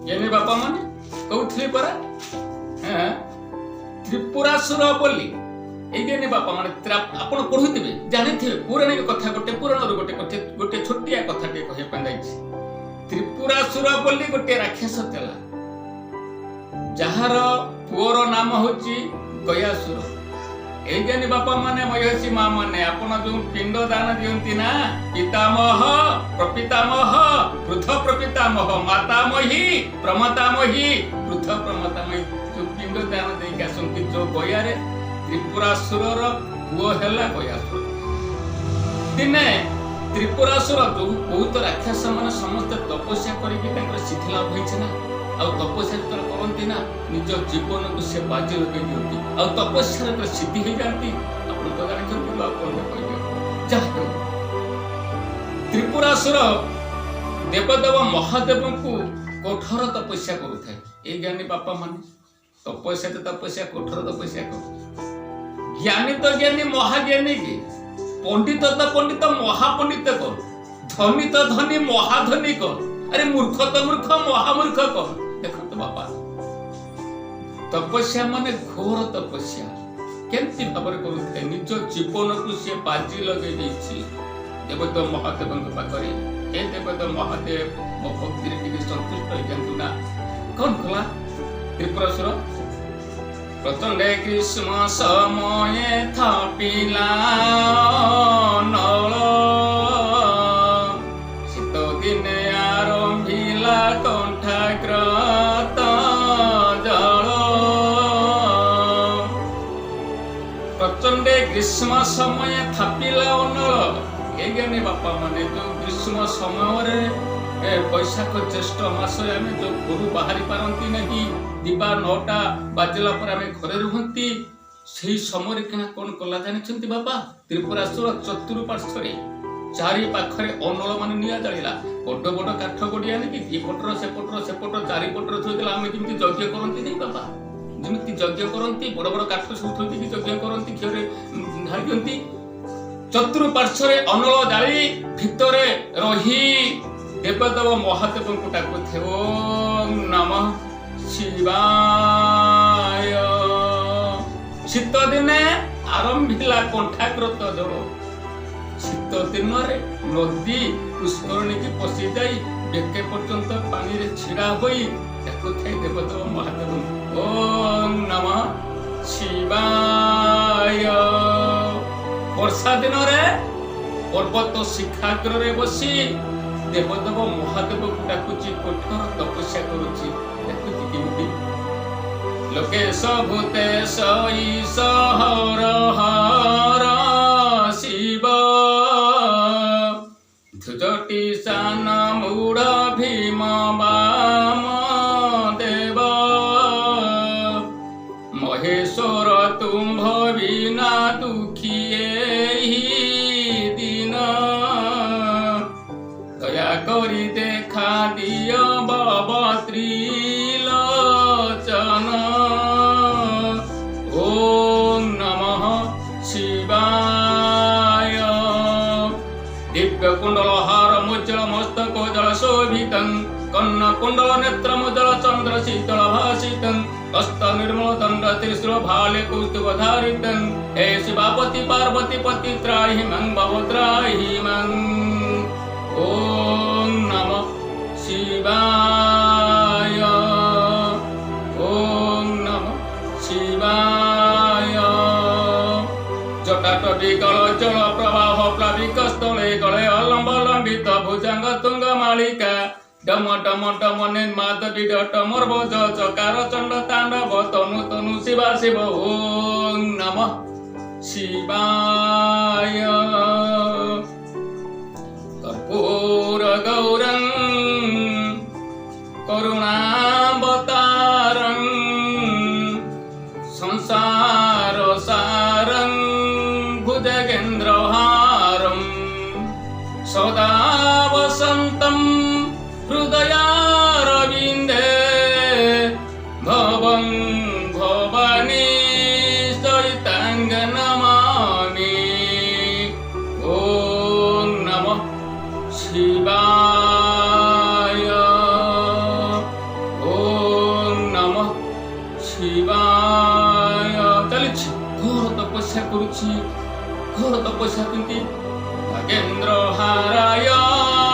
ये बापा माने कहते परा त्रिपुरासुर बोली ये बापा माने आपण पढ़ुवे जानी पुराणिक कथा गोटे पुराण गोटे गोटे छोटिया कथा कह त्रिपुरासुर बोली गोटे राक्षस थला जार पुअर नाम होची गयासुर। एजानी बापा माने मयसी माँ माने आपण जो पिंड दान दियंती ना पितामह प्रपितामह पृथ प्रपितामह मातामही प्रमातामही पृथ प्रमातामही जो पिंड दान देके आसंती जो गयारे त्रिपुरासुर पुओ हैला गयासुर। दिने त्रिपुरासुर जो बहुत राक्षस माने समस्त तपस्या करके सिद्धि लाभ होइछ ना आ तपस्या करती ना निज जीवन को से बाजी लगे दिखती आ तपस्या सिद्धि हो जाती आप तो जानते त्रिपुरासुर देवदेव महादेव को कठोर तपस्या करुए ये ज्ञानी बापा माने तपस्या तो तपस्या कठोर तपस्या कर ज्ञानी तो ज्ञानी महाज्ञानी की पंडित तो पंडित महापंडित कर धनी तो धनी महाधनी कर अरे मूर्ख तो मूर्ख महामूर्ख कर देखो बापा तपस्या माने घोर तपस्या केमती भाव करुए निज जीवन को सी बाजी लगे देवदेव महादेव पाखे हे देवदेव महादेव मो भक्ति संतुष्ट हो ना कौन कला त्रिपुरासुर प्रचंड ग्रीष्म समय थापिला नल शीत दिने आरंभिला कंठाग्रत जल प्रचंड ग्रीष्म समय थापिला अनल ये बापा माने जो ग्रीष्म समय बैशाख ज्येष्ठ मास आम जो घर बाहरी पारती नहीं दिवा 9टा बाजिला पर आम घरे रुहती से समय कौन कला जानी बापा त्रिपुरासुर चतुर्पार्श्वे चारि पाखरे अनल मान निया जलिला बड़ बड़ काठ गोड़ी आनिकी एपटर सेपटर चारिपटर थोड़ा आम जमी यज्ञ करती नहीं बापा जमी यज्ञ करती बड़ बड़ काठ सब थोड़ी यज्ञ करती घीरे ढाली दिखती चतुर्पार्श्वे अनल जाली भितरे रही देवदेव महादेव को डाकुथे ओम नमः शिवाय। शीत दिने आरंभिला कंठाग्रत जल शीत दिन नदी पुष्करणी की पशि जाई बेके पर्यंत पानी रे छिड़ा होई डाकुथे देवदेव महादेव ओम नमः शिवाय। वर्षा दिन पर्वत शिखाग्र रे बसी देवदेव महादेव को डाकुची कठोर तपस्या करुची डाकुची केमती लोकेश भूतेश ईश हर हर शिव ध्वजटी सान मूढ़ भीम वाम देव महेश्वर तुम्भ बिना दुखिए करी देखा दियो बाबा त्रिलोचन ओम नमः शिवाय। दिव्य कुंडल हार मुज्जल मस्तक जल शोभितं कन्न कुंडल नेत्र मुज्जल चंद्र शीतल भासितं हस्त निर्मल दंड त्रिशूल भाले कौस्तुभ धारितं हे शिवापति पार्वती पति त्राहि मं भव त्राहि मं ओम नमः शिवाय ओम नमः शिवाय। जटाटवी गल जल प्रवाह प्लाविक स्थले गले अलम्ब लंबित भुजंग तुंग मालिका डम डम डम निर्माद विडट मर्वज चकार चंड तांडव तनु तनु शिवा शिव ओम नमः शिवाय। कर्पूर गौरं करुणावतारं संसार सारं भुजगेन्द्रहारं सदा वसन्तं हृदयारविन्दे भवं भवानी सहितं नमामि ओम नमः शिवाय ଶିବାୟ ଚାଲିଛି ଘୋର ତପସ୍ୟା କରୁଛି ଘୋର ତପସ୍ୟା କେମିତି ନାଗେନ୍ଦ୍ର ହାରାୟ